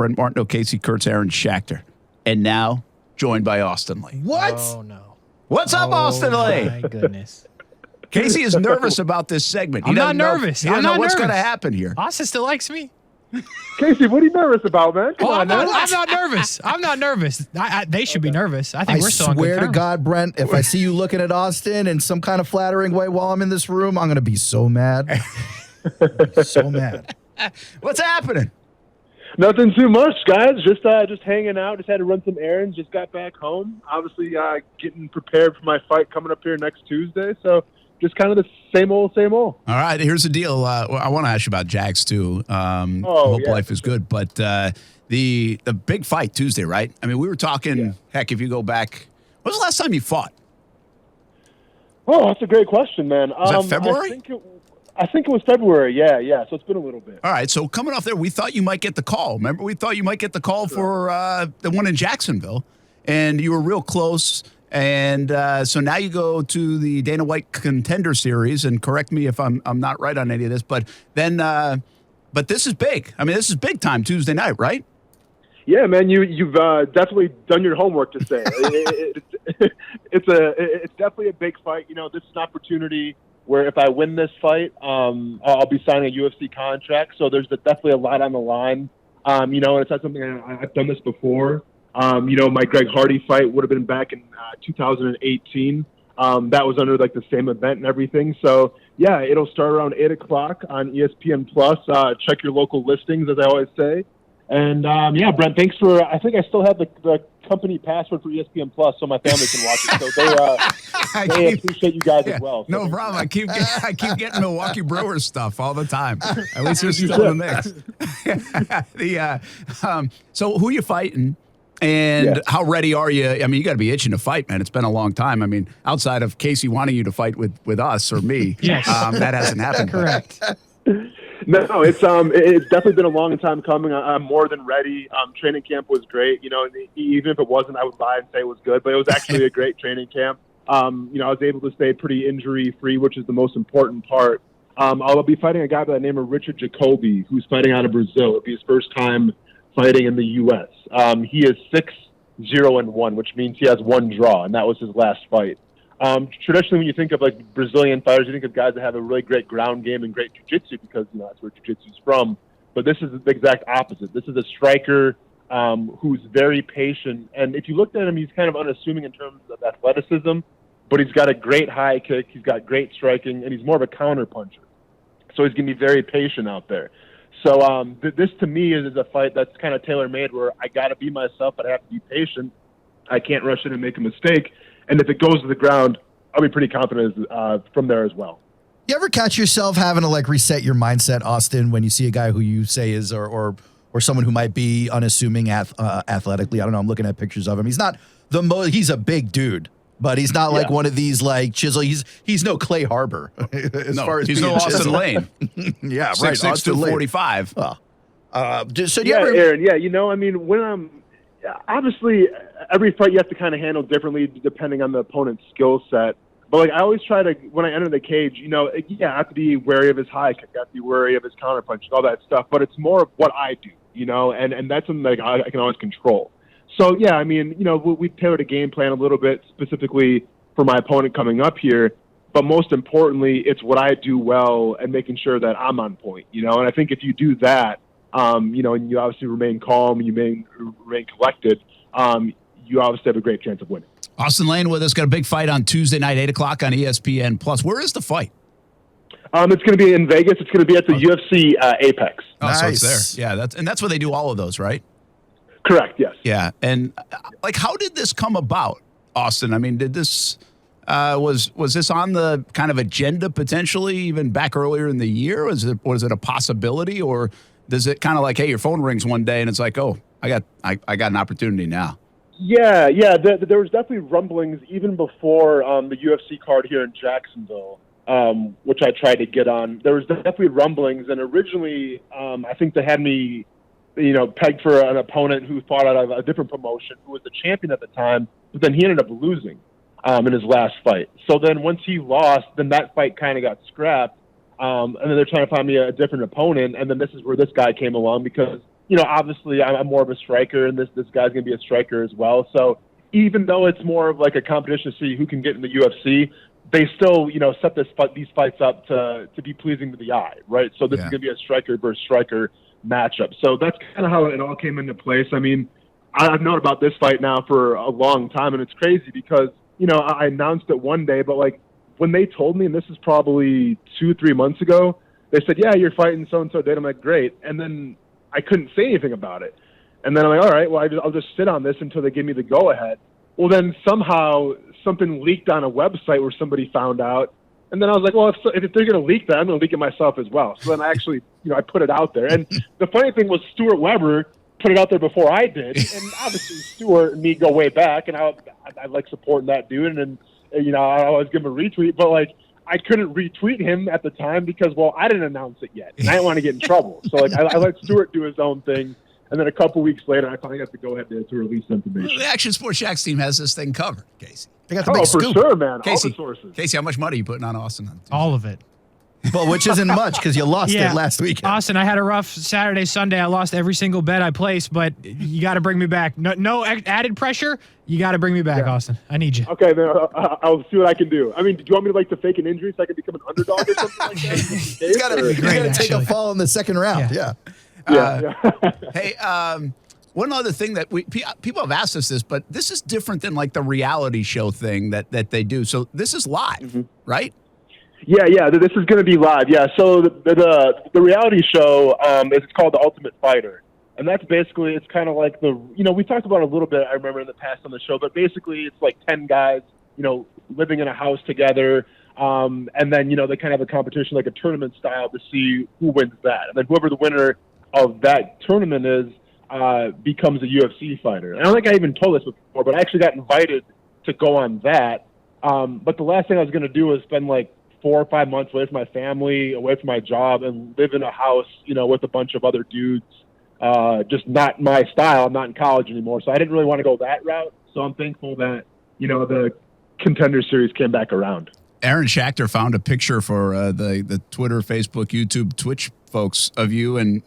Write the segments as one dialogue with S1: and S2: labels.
S1: Brent Martineau, Casey Kurtz, Aaron Schachter. And now, joined by Austen Lane.
S2: What?
S3: Oh, no.
S1: What's up, Austen Lane?
S3: My goodness.
S1: Casey is nervous about this segment.
S3: I'm not nervous.
S1: He doesn't know what's going to
S3: nervous.
S1: happen here.
S3: Austin still likes me.
S2: Casey, what are you nervous about, man? Come on,
S3: I'm
S2: man.
S3: not nervous. I'm not nervous. They should be nervous. I think
S4: I
S3: we're still on good
S4: swear to
S3: terms.
S4: God, Brent, if I see you looking at Austin in some kind of flattering way while I'm in this room, I'm going to be so mad. So mad.
S1: What's happening?
S2: Nothing too much, guys. Just hanging out. Just had to run some errands. Just got back home. Obviously, getting prepared for my fight coming up here next Tuesday. So just kind of the same old, same old.
S1: All right, here's the deal. I want to ask you about Jags, too. Hope life is good. But the big fight Tuesday, right? I mean, we were talking, heck, if you go back, when was the last time you fought?
S2: Oh, that's a great question, man.
S1: Was that February?
S2: I think it was February, yeah. So it's been a little bit.
S1: All right, so coming off there, we thought you might get the call. Remember, we thought you might get the call for the one in Jacksonville, and you were real close. And so now you go to the Dana White Contender Series, and correct me if I'm not right on any of this, but then, but this is big. I mean, this is big time Tuesday night, right?
S2: Yeah, man, you've definitely done your homework to say. It's definitely a big fight. You know, this is an opportunity where if I win this fight, I'll be signing a UFC contract. So there's definitely a lot on the line. You know, and it's not something I've done this before. You know, my Greg Hardy fight would have been back in 2018. That was under like the same event and everything. So yeah, it'll start around 8:00 on ESPN Plus. Check your local listings, as I always say. And yeah, Brent, thanks for. I think I still have the company password for ESPN Plus, so my family can watch it. So they appreciate you guys as well. So
S1: no problem. I keep getting Milwaukee Brewers stuff all the time. At least you're still in the mix. So who are you fighting? And how ready are you? I mean, you got to be itching to fight, man. It's been a long time. I mean, outside of Casey wanting you to fight with us or me, that hasn't happened.
S3: Correct.
S2: No, it's definitely been a long time coming. I'm more than ready. Training camp was great. You know, even if it wasn't, I would lie and say it was good. But it was actually a great training camp. You know, I was able to stay pretty injury free, which is the most important part. I'll be fighting a guy by the name of Richard Jacobi, who's fighting out of Brazil. It'll be his first time fighting in the U.S. He is 6-0-1, which means he has one draw, and that was his last fight. Traditionally, when you think of like Brazilian fighters, you think of guys that have a really great ground game and great jiu-jitsu because, you know, that's where jiu-jitsu is from. But this is the exact opposite. This is a striker who's very patient. And if you looked at him, he's kind of unassuming in terms of athleticism, but he's got a great high kick. He's got great striking, and he's more of a counter puncher. So he's going to be very patient out there. So this, to me, is a fight that's kind of tailor-made where I got to be myself, but I have to be patient. I can't rush in and make a mistake. And if it goes to the ground, I'll be pretty confident from there as well.
S4: You ever catch yourself having to like reset your mindset, Austin, when you see a guy who you say is or someone who might be unassuming athletically? I don't know. I'm looking at pictures of him. He's not he's a big dude, but he's not like one of these like chisel. He's no Clay Harbor as far as
S1: he's no Austen Lane.
S4: Yeah, right.
S1: 6'6" 245.
S2: Aaron. Yeah, you know, I mean, when I'm obviously every fight you have to kind of handle differently depending on the opponent's skill set. But like I always try to, when I enter the cage, you know, I have to be wary of his high kick, I have to be wary of his counter punch, all that stuff. But it's more of what I do, you know, and that's something like I can always control. So yeah, I mean, you know, we tailored a game plan a little bit specifically for my opponent coming up here. But most importantly, it's what I do well and making sure that I'm on point, you know. And I think if you do that, you know, and you obviously remain calm, and you remain collected, you obviously have a great chance of winning.
S1: Austen Lane with us, got a big fight on Tuesday night, 8:00 on ESPN Plus. Where is the fight?
S2: It's going to be in Vegas. It's going to be at the UFC Apex.
S1: Oh,
S4: nice.
S1: so it's there. Yeah, that's where they do all of those, right?
S2: Correct. Yes.
S1: Yeah, and like, how did this come about, Austin? I mean, did this was this on the kind of agenda potentially even back earlier in the year? Was it a possibility, or does it kind of like, hey, your phone rings one day and it's like, oh, I got an opportunity now?
S2: Yeah. There was definitely rumblings even before the UFC card here in Jacksonville, which I tried to get on. There was definitely rumblings, and originally I think they had me, you know, pegged for an opponent who fought out of a different promotion, who was the champion at the time, but then he ended up losing in his last fight. So then once he lost, then that fight kind of got scrapped, and then they're trying to find me a different opponent, and then this is where this guy came along because obviously I'm more of a striker, and this guy's going to be a striker as well. So even though it's more of like a competition to see who can get in the UFC, they still, set these fights up to be pleasing to the eye, right? So this is going to be a striker versus striker matchup. So that's kind of how it all came into place. I mean, I've known about this fight now for a long time, and it's crazy because, I announced it one day, but like when they told me, and this is probably 2-3 months ago, they said, yeah, you're fighting so-and-so date. I'm like, great. And then I couldn't say anything about it. And then I'm like, all right, well, I'll just sit on this until they give me the go-ahead. Well, then somehow something leaked on a website where somebody found out. And then I was like, well, if they're going to leak that, I'm going to leak it myself as well. So then I actually, I put it out there. And the funny thing was Stuart Weber put it out there before I did. And obviously Stuart and me go way back, and I like supporting that dude. And I always give him a retweet. But, like, I couldn't retweet him at the time because, well, I didn't announce it yet. And I didn't want to get in trouble. So, like, I let Stuart do his own thing. And then a couple weeks later, I finally got to go ahead to release information.
S1: The Action Sports Shacks team has this thing covered, Casey.
S4: They got the big scoop.
S2: For sure, man.
S1: Casey,
S2: all the sources.
S1: Casey, how much money are you putting on Austen?
S3: All of it.
S4: Well, which isn't much because you lost it last weekend.
S3: Austin, I had a rough Saturday, Sunday. I lost every single bet I placed, but you got to bring me back. No added pressure. You got to bring me back, Austin. I need you.
S2: Okay, then I'll see what I can do. I mean, do you want me to fake an injury so I can become an underdog or something like that?
S4: You got to take a fall in the second round.
S2: Yeah.
S1: Hey, one other thing that people have asked us this, but this is different than like the reality show thing that they do. So this is live, right?
S2: Yeah. This is going to be live. Yeah. So the reality show is called The Ultimate Fighter, and that's basically it's kind of like we talked about it a little bit. I remember in the past on the show, but basically it's like 10 guys, living in a house together, and then they kind of have a competition like a tournament style to see who wins that, and then whoever the winner of that tournament is becomes a UFC fighter. And I don't think I even told this before, but I actually got invited to go on that. But the last thing I was going to do was spend like 4 or 5 months away from my family, away from my job, and live in a house, with a bunch of other dudes. Just not my style. I'm not in college anymore, so I didn't really want to go that route. So I'm thankful that, the Contender series came back around.
S1: Aaron Schachter found a picture for the Twitter, Facebook, YouTube, Twitch folks of you and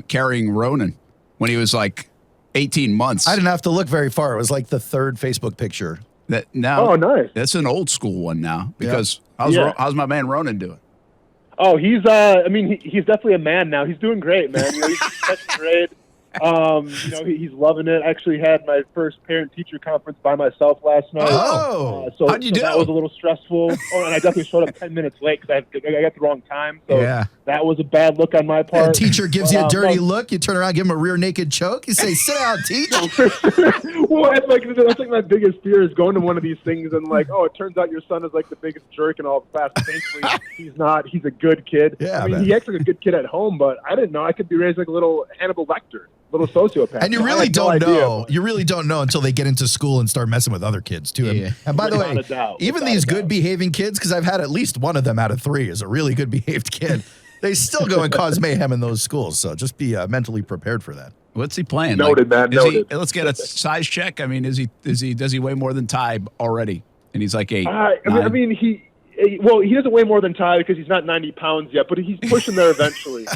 S1: carrying Ronan when he was like 18 months.
S4: I didn't have to look very far. It was like the third Facebook picture.
S2: Oh, nice.
S1: That's an old school one now because how's my man Ronan doing?
S2: Oh, he's he's definitely a man now. He's doing great, man. He's second grade. He's loving it. I actually had my first parent-teacher conference by myself last night.
S1: Oh, how'd you do?
S2: That was a little stressful. Oh, and I definitely showed up 10 minutes late because I got the wrong time. So that was a bad look on my part.
S4: The teacher gives you a dirty look. You turn around, give him a rear naked choke. You say, "Sit down, teach."
S2: Well, that's like my biggest fear is going to one of these things and like, oh, it turns out your son is like the biggest jerk and all fast. Thankfully, he's not. He's a good kid.
S4: Yeah,
S2: he acts like a good kid at home, but I didn't know I could be raised like a little Hannibal Lecter. Little sociopath.
S4: And you really don't know. You really don't know until they get into school and start messing with other kids too.
S1: Yeah.
S4: And by the way, even these good behaving kids, because I've had at least one of them out of 3 is a really good behaved kid. They still go and cause mayhem in those schools. So just be mentally prepared for that.
S1: What's he playing?
S2: Noted, man. Noted.
S1: Let's get a size check. I mean, does he weigh more than Ty already? And he's like 8.
S2: He doesn't weigh more than Ty because he's not 90 pounds yet, but he's pushing there eventually.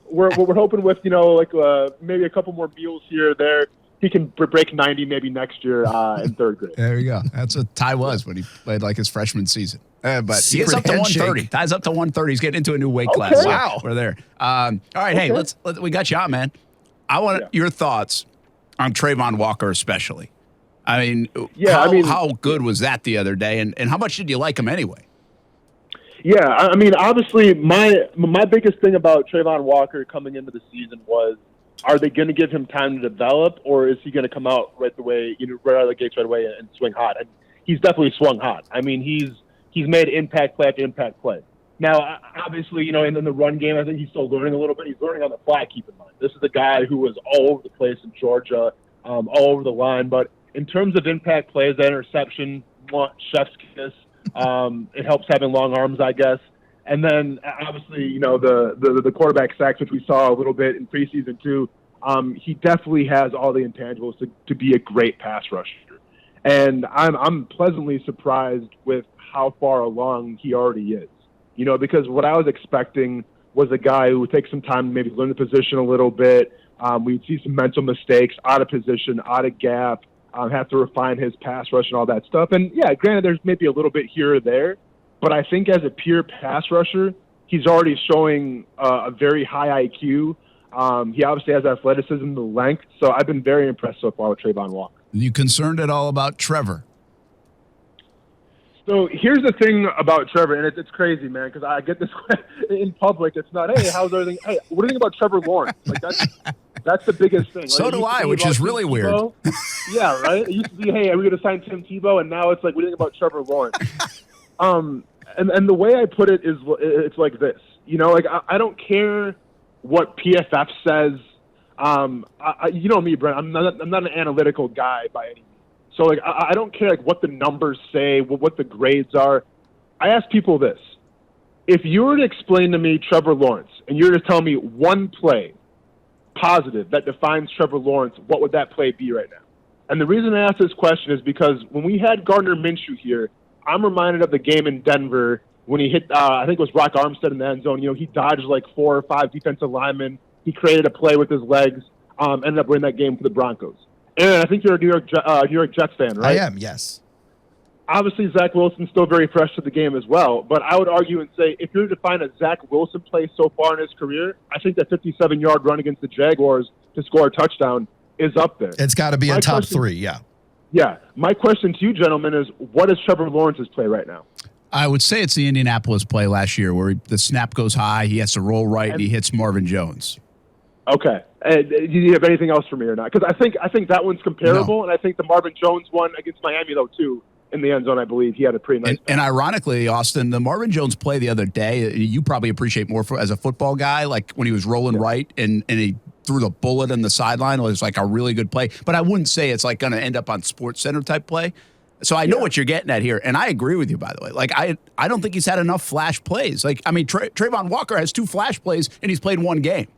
S2: We're hoping with maybe a couple more meals here or there, he can break 90 maybe next year in 3rd grade.
S1: There you go. That's what Ty was when he played like his freshman season. But he gets
S4: Secret
S1: up to
S4: handshake.
S1: 130. Ty's up to 130. He's getting into a new weight class.
S2: Wow.
S1: We're there. All right. Hey, we got you on, man. I want your thoughts on Trayvon Walker especially. I mean, how good was that the other day, and how much did you like him anyway?
S2: Yeah, I mean, obviously, my biggest thing about Trayvon Walker coming into the season was, are they going to give him time to develop, or is he going to come out right out of the gates right away and swing hot? And he's definitely swung hot. I mean, he's made impact play after impact play. Now, obviously, in the run game, I think he's still learning a little bit. He's learning on the fly, keep in mind. This is a guy who was all over the place in Georgia, all over the line. But in terms of impact plays, that interception, chef's kiss. It helps having long arms, I guess. And then, obviously, the quarterback sacks, which we saw a little bit in preseason too. He definitely has all the intangibles to be a great pass rusher. And I'm pleasantly surprised with how far along he already is. Because what I was expecting was a guy who would take some time to maybe learn the position a little bit. We'd see some mental mistakes, out of position, out of gap, have to refine his pass rush and all that stuff. And, yeah, granted, there's maybe a little bit here or there, but I think as a pure pass rusher, he's already showing a very high IQ. He obviously has athleticism, the length, so I've been very impressed so far with Trayvon Walker.
S1: You concerned at all about Trevor?
S2: So here's the thing about Trevor, and it's crazy, man, because I get this in public. It's not, hey, how's everything? Hey, what do you think about Trevor Lawrence? Like that's the biggest thing.
S1: So do I, which is really weird.
S2: Yeah, right? It used to be, hey, are we going to sign Tim Tebow? And now it's like, what do you think about Trevor Lawrence? And the way I put it is, it's like this. You know, like I don't care what PFF says. You know me, Brent. I'm not an analytical guy by any means. So, like, I don't care, like, what the numbers say, what the grades are. I ask people this. If you were to explain to me Trevor Lawrence, and you were to tell me one play, positive, that defines Trevor Lawrence, what would that play be right now? And the reason I ask this question is because when we had Gardner Minshew here, I'm reminded of the game in Denver when he hit, I think it was Rock Armstead in the end zone. You know, he dodged like 4 or 5 defensive linemen. He created a play with his legs, ended up winning that game for the Broncos. Aaron, I think you're a New York Jets fan, right?
S4: I am, yes.
S2: Obviously, Zach Wilson's still very fresh to the game as well, but I would argue and say if you're to find a Zach Wilson play so far in his career, I think that 57-yard run against the Jaguars to score a touchdown is up there.
S4: It's got to be a top 3, yeah.
S2: Yeah. My question to you, gentlemen, is what is Trevor Lawrence's play right now?
S1: I would say it's the Indianapolis play last year where the snap goes high, he has to roll right, and he hits Marvin Jones.
S2: Okay. Do you have anything else for me or not? Because I think that one's comparable, and I think the Marvin Jones one against Miami, though, too, in the end zone, I believe. He had a pretty nice
S1: and ironically, Austin, the Marvin Jones play the other day, you probably appreciate more as a football guy, like when he was rolling right and he threw the bullet in the sideline. It was like a really good play. But I wouldn't say it's like going to end up on Sports Center type play. So I know what you're getting at here, and I agree with you, by the way. Like, I don't think he's had enough flash plays. Like, I mean, Trayvon Walker has 2 flash plays, and he's played 1 game.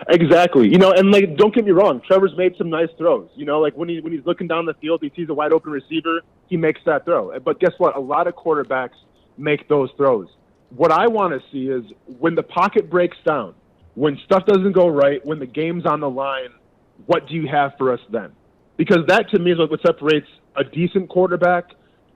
S2: Exactly. You know, and like, don't get me wrong, Trevor's made some nice throws. You know, like when he's looking down the field, he sees a wide open receiver, he makes that throw. But guess what? A lot of quarterbacks make those throws. What I want to see is when the pocket breaks down, when stuff doesn't go right, when the game's on the line, what do you have for us then? Because that to me is what separates a decent quarterback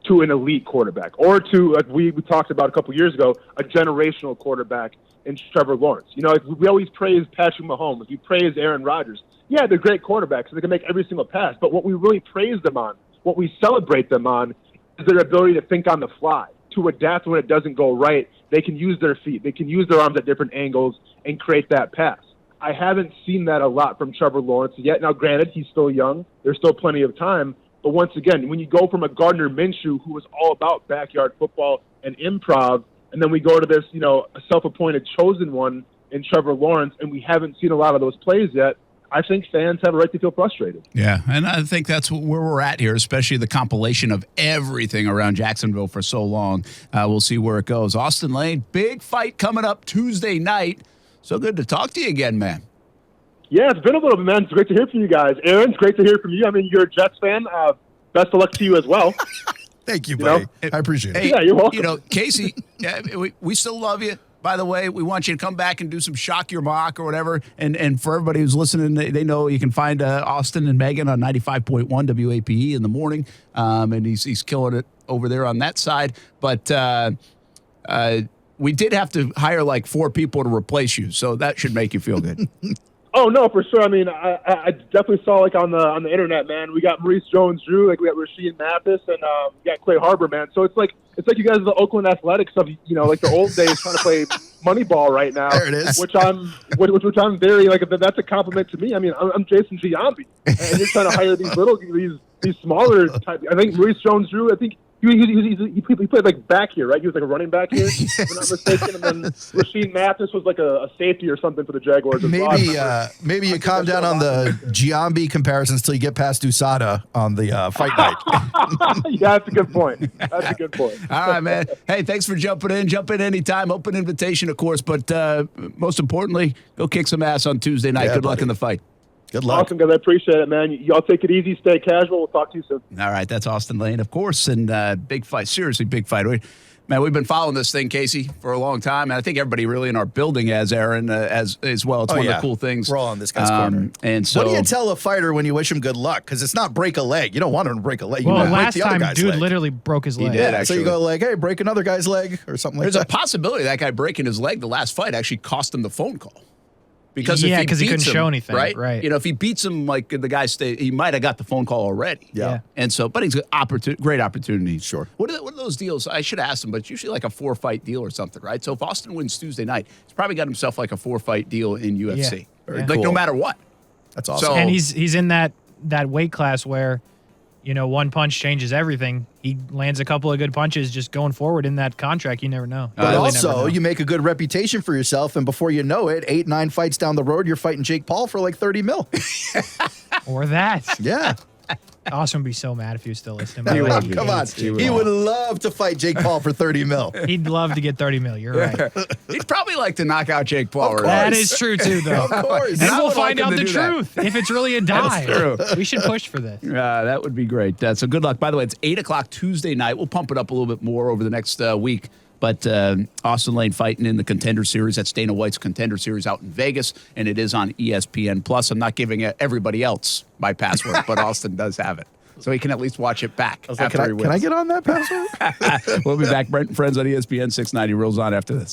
S2: to an elite quarterback, or to, like we talked about a couple years ago, a generational quarterback in Trevor Lawrence. You know, like we always praise Patrick Mahomes, we praise Aaron Rodgers. Yeah, they're great quarterbacks, they can make every single pass, but what we really praise them on, what we celebrate them on, is their ability to think on the fly, to adapt when it doesn't go right. They can use their feet, they can use their arms at different angles and create that pass. I haven't seen that a lot from Trevor Lawrence yet. Now, granted, he's still young. There's still plenty of time. But once again, when you go from a Gardner Minshew who was all about backyard football and improv, and then we go to this, you know, a self-appointed chosen one in Trevor Lawrence, and we haven't seen a lot of those plays yet, I think fans have a right to feel frustrated.
S1: Yeah, and I think that's where we're at here, especially the compilation of everything around Jacksonville for so long. We'll see where it goes. Austen Lane, big fight coming up Tuesday night. So good to talk to you again, man.
S2: Yeah, it's been a little bit, man. It's great to hear from you guys. Aaron, it's great to hear from you. I mean, you're a Jets fan. Best of luck to you as well.
S4: Thank you, buddy. I appreciate it.
S1: Hey,
S2: yeah, you're welcome.
S1: You know, Casey, we still love you. By the way, we want you to come back and do some Shock Your Mock or whatever. And for everybody who's listening, they know you can find Austin and Megan on 95.1 WAPE in the morning. And he's killing it over there on that side. But we did have to hire like 4 people to replace you. So that should make you feel good.
S2: Oh no, for sure. I mean, I definitely saw like on the internet, man. We got Maurice Jones-Drew, like we got Rasheed Mathis, and we got Clay Harbor, man. So it's like you guys are the Oakland Athletics of, you know, like the old days trying to play Moneyball right now.
S4: There it is.
S2: Which I'm very like. That's a compliment to me. I mean, I'm Jason Giambi, and you're trying to hire these smaller type. I think Maurice Jones-Drew. I think. He played like back here, right? He was like a running back here, if I'm not mistaken. And then Rasheed Mathis was like a safety or something for the Jaguars.
S4: Maybe you calm down on the Giambi comparisons till you get past USADA on the fight night.
S2: Yeah, that's a good point.
S1: All right, man. Hey, thanks for jumping in. Jump in anytime. Open invitation, of course. But most importantly, go kick some ass on Tuesday night. Good luck in the fight.
S4: Good luck.
S2: Awesome, guys. I appreciate it, man. Y'all take it easy. Stay casual. We'll talk to you soon.
S1: All right. That's Austen Lane, of course. And big fight. Seriously, big fight. Man, we've been following this thing, Casey, for a long time, and I think everybody really in our building has, Aaron, as well. It's one of the cool things.
S4: We're all on this guy's corner.
S1: And so,
S4: what do you tell a fighter when you wish him good luck? Because it's not break a leg. You don't want him to break a leg. You
S3: Well,
S4: want to break
S3: last
S4: the other
S3: time,
S4: guy's
S3: dude
S4: leg.
S3: literally broke his leg.
S1: did,
S4: Yeah, so
S1: actually.
S4: you go like, hey, break another guy's leg or something like
S1: there's
S4: that.
S1: a possibility that guy breaking his leg the last fight actually cost him the phone call. Because
S3: Yeah,
S1: if he
S3: 'cause he
S1: beats
S3: couldn't
S1: him,
S3: show anything, right.
S1: You know, if he beats him like the guy he might have got the phone call already.
S4: Yeah.
S1: And so, but he's got great opportunity.
S4: Sure.
S1: What are those deals? I should have asked him, but it's usually like a 4-fight deal or something, right? So if Austin wins Tuesday night, he's probably got himself like a 4-fight deal in UFC.
S3: Very
S1: Like no
S4: cool.
S1: matter what.
S4: That's awesome.
S1: So-
S3: And he's in that weight class where, you know, one punch changes everything. He lands a couple of good punches just going forward in that contract. You never know.
S4: But
S3: Really
S4: also,
S3: never know.
S4: you make a good reputation for yourself, and before you know it, 8-9 fights down the road, you're fighting Jake Paul for like 30 mil.
S3: Or that.
S4: Yeah.
S3: Austin would be so mad if he was still listening.
S1: He would.
S4: Come on. He would love to fight Jake Paul for 30 mil.
S3: He'd love to get 30 mil. You're right.
S1: He'd probably like to knock out Jake Paul.
S4: Of
S1: right?
S3: That is true, too, though.
S4: Of course.
S3: And
S1: I
S3: we'll
S1: would
S3: find
S1: like him
S3: out
S1: to
S3: the
S1: do that.
S3: truth if it's really a dive.
S1: true.
S3: We should push for this.
S1: That would be great. So good luck. By the way, it's 8 o'clock Tuesday night. We'll pump it up a little bit more over the next week. But Austen Lane fighting in the Contender Series. That's Dana White's Contender Series out in Vegas, and it is on ESPN+. I'm not giving everybody else my password, but Austin does have it. So he can at least watch it back after he wins.
S4: Can I get on that password?
S1: We'll be back. Brent Friends on ESPN 690 rolls on after this.